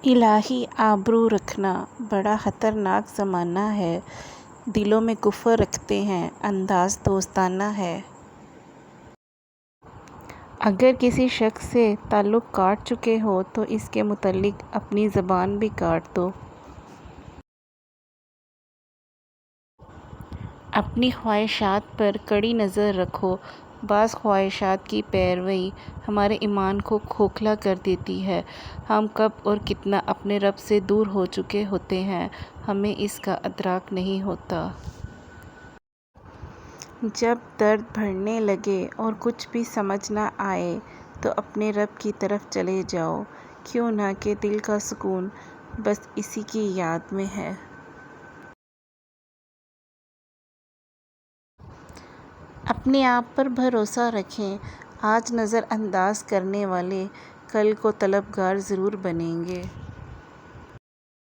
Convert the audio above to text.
الہی آبرو رکھنا بڑا خطرناک زمانہ ہے، دلوں میں کفر رکھتے ہیں، انداز دوستانہ ہے۔ اگر کسی شخص سے تعلق کاٹ چکے ہو تو اس کے متعلق اپنی زبان بھی کاٹ دو۔ اپنی خواہشات پر کڑی نظر رکھو۔ بعض خواہشات کی پیروی ہمارے ایمان کو کھوکھلا کر دیتی ہے۔ ہم کب اور کتنا اپنے رب سے دور ہو چکے ہوتے ہیں، ہمیں اس کا ادراک نہیں ہوتا۔ جب درد بڑھنے لگے اور کچھ بھی سمجھ نہ آئے تو اپنے رب کی طرف چلے جاؤ، کیوں نہ کہ دل کا سکون بس اسی کی یاد میں ہے۔ اپنے آپ پر بھروسہ رکھیں، آج نظر انداز کرنے والے کل کو طلبگار ضرور بنیں گے۔